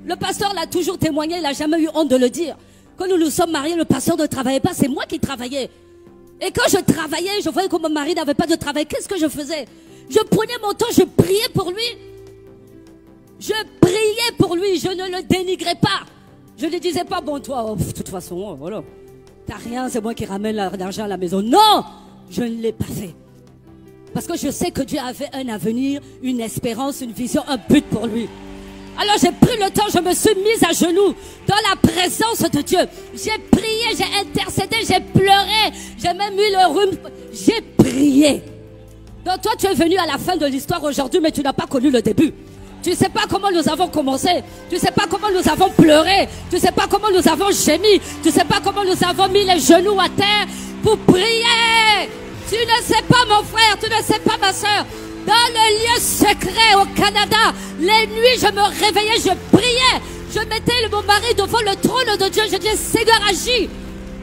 Le pasteur l'a toujours témoigné, il n'a jamais eu honte de le dire. Quand nous nous sommes mariés, le pasteur ne travaillait pas, c'est moi qui travaillais. Et quand je travaillais, je voyais que mon mari n'avait pas de travail. Qu'est-ce que je faisais? Je prenais mon temps, je priais pour lui. Je priais pour lui, je ne le dénigrais pas. Je ne lui disais pas, bon toi, de toute façon, voilà. T'as rien, c'est moi qui ramène l'argent à la maison. Non, je ne l'ai pas fait. Parce que je sais que Dieu avait un avenir, une espérance, une vision, un but pour lui. Alors j'ai pris le temps, je me suis mise à genoux dans la présence de Dieu. J'ai prié, j'ai intercédé, j'ai pleuré, j'ai même eu le rhume. J'ai prié. Donc toi tu es venu à la fin de l'histoire aujourd'hui, mais tu n'as pas connu le début. Tu ne sais pas comment nous avons commencé. Tu ne sais pas comment nous avons pleuré. Tu ne sais pas comment nous avons gémi. Tu ne sais pas comment nous avons mis les genoux à terre pour prier. Tu ne sais pas mon frère, tu ne sais pas ma soeur. Dans le lieu secret au Canada, les nuits je me réveillais, je priais. Je mettais mon mari devant le trône de Dieu. Je disais, Seigneur agis.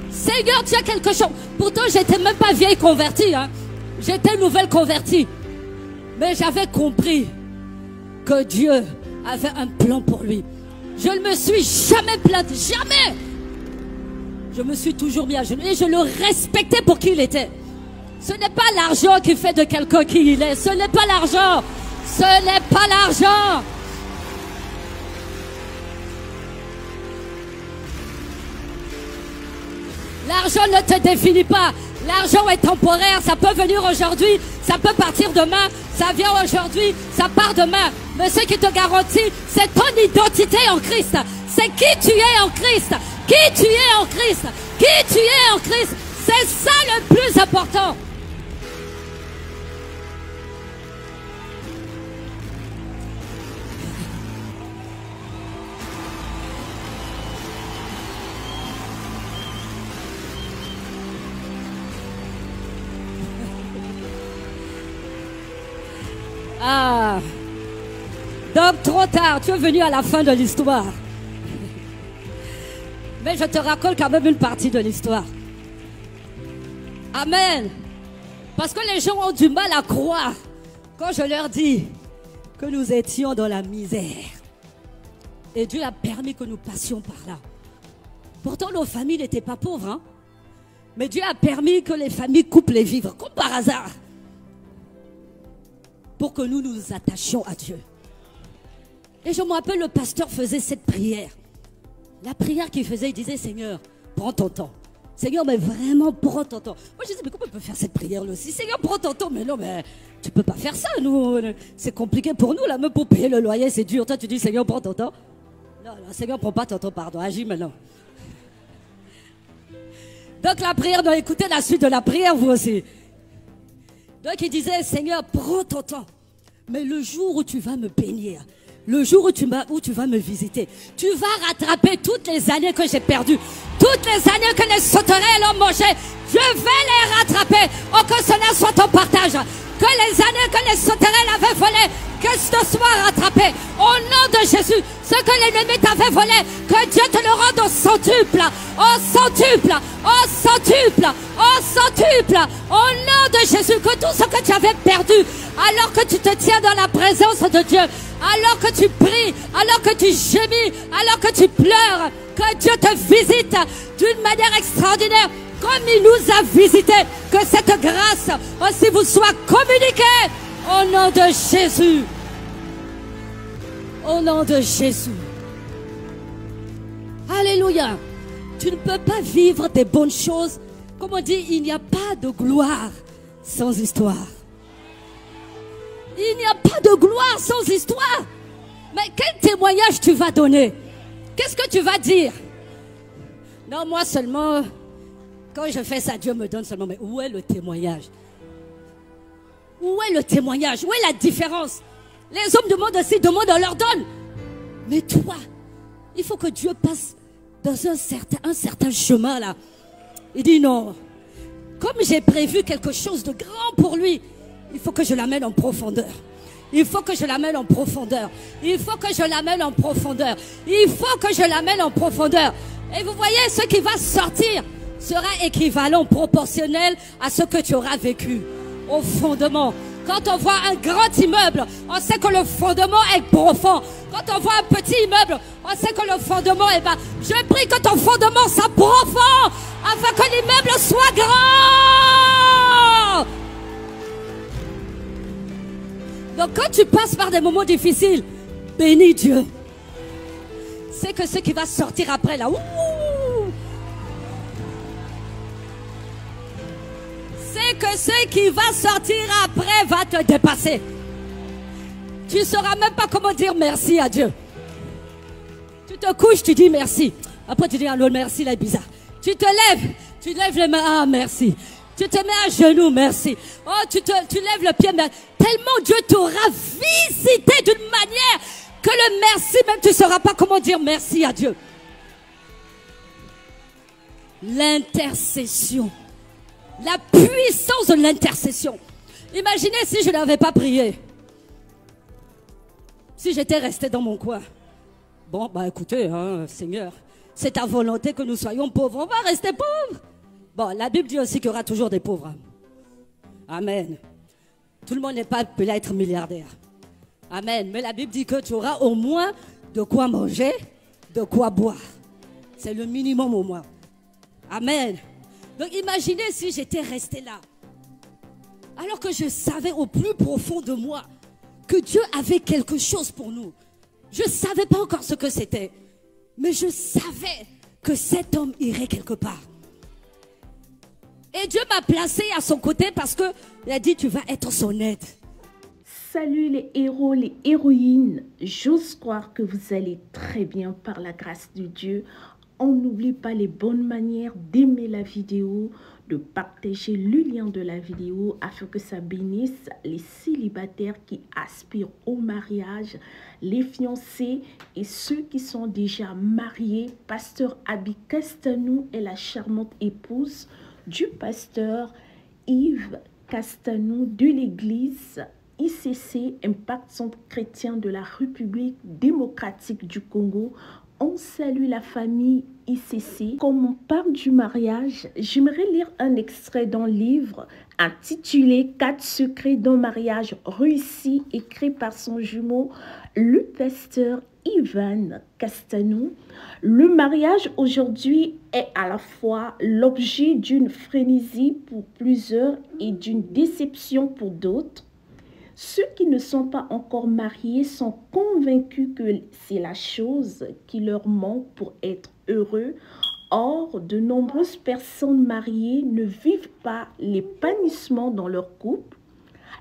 Seigneur, tu as quelque chose. Pourtant j'étais même pas vieille convertie. Hein. J'étais nouvelle convertie. Mais j'avais compris que Dieu avait un plan pour lui. Je ne me suis jamais plainte, jamais. Je me suis toujours mis à genoux et je le respectais pour qui il était. Ce n'est pas l'argent qui fait de quelqu'un qui il est. Ce n'est pas l'argent. Ce n'est pas l'argent. L'argent ne te définit pas. L'argent est temporaire, ça peut venir aujourd'hui, ça peut partir demain, ça vient aujourd'hui, ça part demain. Mais ce qui te garantit, c'est ton identité en Christ. C'est qui tu es en Christ. Qui tu es en Christ. Qui tu es en Christ. C'est ça le plus important. Ah, donc trop tard, tu es venu à la fin de l'histoire. Mais je te raconte quand même une partie de l'histoire. Amen. Parce que les gens ont du mal à croire quand je leur dis que nous étions dans la misère. Et Dieu a permis que nous passions par là. Pourtant, nos familles n'étaient pas pauvres. Hein? Mais Dieu a permis que les familles coupent les vivres, comme par hasard. Pour que nous nous attachions à Dieu. Et je me rappelle, le pasteur faisait cette prière. La prière qu'il faisait, il disait, Seigneur, prends ton temps. Seigneur, mais vraiment, prends ton temps. Moi, je disais, mais comment on peut faire cette prière-là aussi? Seigneur, prends ton temps. Mais non, mais tu peux pas faire ça, nous. C'est compliqué pour nous, là, même pour payer le loyer, c'est dur. Toi, tu dis, Seigneur, prends ton temps. Non, non, Seigneur, prends pas ton temps, pardon. Agis maintenant. Donc, la prière, donc, écoutez la suite de la prière, vous aussi. Donc il disait, Seigneur, prends ton temps. Mais le jour où tu vas me bénir, le jour où tu vas me visiter, tu vas rattraper toutes les années que j'ai perdues, toutes les années que les sauterelles ont mangé. Je vais les rattraper. Oh, que cela soit ton partage. Que les années que les sauterelles avaient volées, que ce soit rattrapé. Au nom de Jésus, ce que l'ennemi t'avait volé, que Dieu te le rende au centuple, au centuple, au centuple, au centuple. Au nom de Jésus, que tout ce que tu avais perdu, alors que tu te tiens dans la présence de Dieu, alors que tu pries, alors que tu gémis, alors que tu pleures, que Dieu te visite d'une manière extraordinaire, comme il nous a visités, que cette grâce aussi vous soit communiquée au nom de Jésus. Au nom de Jésus. Alléluia. Tu ne peux pas vivre des bonnes choses. Comme on dit, il n'y a pas de gloire sans histoire. Il n'y a pas de gloire sans histoire. Mais quel témoignage tu vas donner? Qu'est-ce que tu vas dire? Non, moi seulement, quand je fais ça, Dieu me donne seulement. Mais où est le témoignage? Où est le témoignage? Où est la différence? Les hommes du monde aussi demandent, on leur donne. Mais toi, il faut que Dieu passe dans un certain chemin là. Il dit non. Comme j'ai prévu quelque chose de grand pour lui, il faut que je l'amène en profondeur. Il faut que je l'amène en profondeur. Il faut que je l'amène en profondeur. Il faut que je l'amène en profondeur. Et vous voyez, ce qui va sortir sera équivalent, proportionnel à ce que tu auras vécu au fondement. Quand on voit un grand immeuble, on sait que le fondement est profond. Quand on voit un petit immeuble, on sais que le fondement est bas. Je prie que ton fondement soit profond afin que l'immeuble soit grand. Donc quand tu passes par des moments difficiles, bénis Dieu. C'est que ce qui va sortir après là. C'est que ce qui va sortir après va te dépasser. Tu ne sauras même pas comment dire merci à Dieu. Tu te couches, tu dis merci. Après tu dis allô, merci, là, bizarre. Tu te lèves, tu lèves les mains, ah merci. Tu te mets à genoux, merci. Oh, tu lèves le pied, merci. Tellement Dieu t'aura visité d'une manière que le merci, même tu ne sauras pas comment dire merci à Dieu. L'intercession. La puissance de l'intercession. Imaginez si je n'avais pas prié. Si j'étais resté dans mon coin. Bon, bah écoutez, hein, Seigneur, c'est ta volonté que nous soyons pauvres. On va rester pauvres. Bon, la Bible dit aussi qu'il y aura toujours des pauvres. Amen. Tout le monde n'est pas appelé à être milliardaire. Amen. Mais la Bible dit que tu auras au moins de quoi manger, de quoi boire. C'est le minimum au moins. Amen. Donc imaginez si j'étais resté là. Alors que je savais au plus profond de moi que Dieu avait quelque chose pour nous. Je ne savais pas encore ce que c'était. Mais je savais que cet homme irait quelque part. Et Dieu m'a placé à son côté parce qu'il a dit tu vas être son aide. Salut les héros, les héroïnes. J'ose croire que vous allez très bien par la grâce de Dieu. On n'oublie pas les bonnes manières d'aimer la vidéo, de partager le lien de la vidéo afin que ça bénisse les célibataires qui aspirent au mariage, les fiancés et ceux qui sont déjà mariés. Pasteur Abi Castanou est la charmante épouse du pasteur Yves Castanou de l'église ICC, Impact Centre Chrétien de la République démocratique du Congo. On salue la famille ICC. Comme on parle du mariage, j'aimerais lire un extrait d'un livre intitulé « 4 secrets d'un mariage réussi » écrit par son jumeau, le pasteur Ivan Castanou. Le mariage aujourd'hui est à la fois l'objet d'une frénésie pour plusieurs et d'une déception pour d'autres. Ceux qui ne sont pas encore mariés sont convaincus que c'est la chose qui leur manque pour être heureux. Or, de nombreuses personnes mariées ne vivent pas l'épanouissement dans leur couple.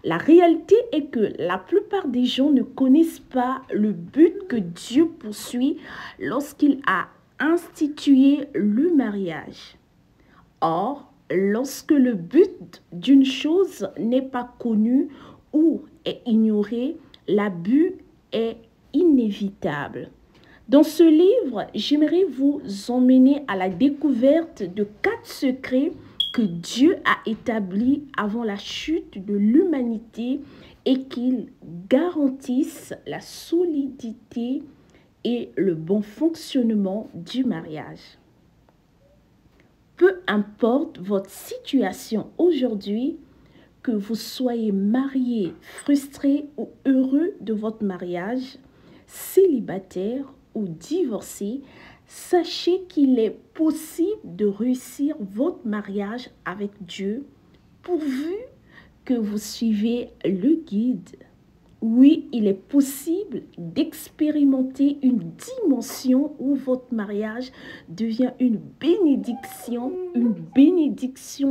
La réalité est que la plupart des gens ne connaissent pas le but que Dieu poursuit lorsqu'il a institué le mariage. Or, lorsque le but d'une chose n'est pas connu ou est ignoré, l'abus est inévitable. Dans ce livre, j'aimerais vous emmener à la découverte de 4 secrets que Dieu a établis avant la chute de l'humanité et qu'ils garantissent la solidité et le bon fonctionnement du mariage. Peu importe votre situation aujourd'hui, que vous soyez marié, frustré ou heureux de votre mariage, célibataire ou divorcé, sachez qu'il est possible de réussir votre mariage avec Dieu pourvu que vous suivez le guide. Oui, il est possible d'expérimenter une dimension où votre mariage devient une bénédiction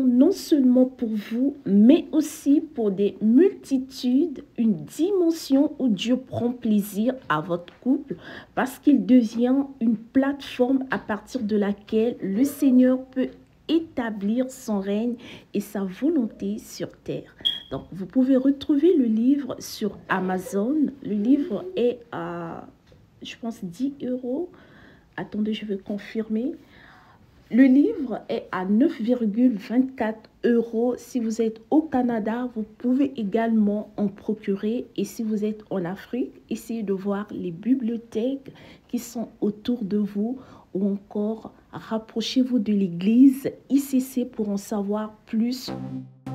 non seulement pour vous, mais aussi pour des multitudes, une dimension où Dieu prend plaisir à votre couple parce qu'il devient une plateforme à partir de laquelle le Seigneur peut établir son règne et sa volonté sur terre. Donc, vous pouvez retrouver le livre sur Amazon. Le livre est à, je pense, 10 €. Attendez, je vais confirmer. Le livre est à 9,24 euros. Si vous êtes au Canada, vous pouvez également en procurer. Et si vous êtes en Afrique, essayez de voir les bibliothèques qui sont autour de vous ou encore rapprochez-vous de l'église ICC pour en savoir plus.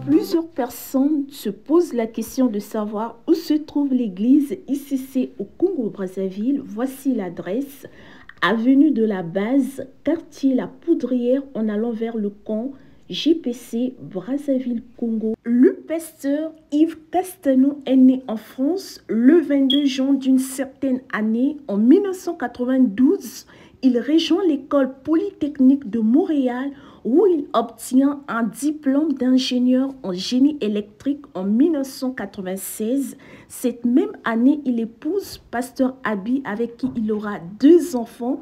Plusieurs personnes se posent la question de savoir où se trouve l'église ICC au Congo-Brazzaville. Voici l'adresse. Avenue de la Base, quartier La Poudrière en allant vers le camp GPC Brazzaville Congo. Le pasteur Yves Castanou est né en France le 22 juin d'une certaine année. En 1992, il rejoint l'école polytechnique de Montréal où il obtient un diplôme d'ingénieur en génie électrique en 1996. Cette même année, il épouse pasteur Abi avec qui il aura 2 enfants.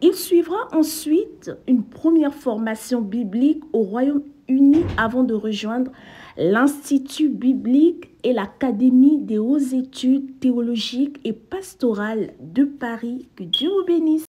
Il suivra ensuite une première formation biblique au Royaume-Uni avant de rejoindre l'Institut biblique et l'Académie des hautes études théologiques et pastorales de Paris. Que Dieu vous bénisse.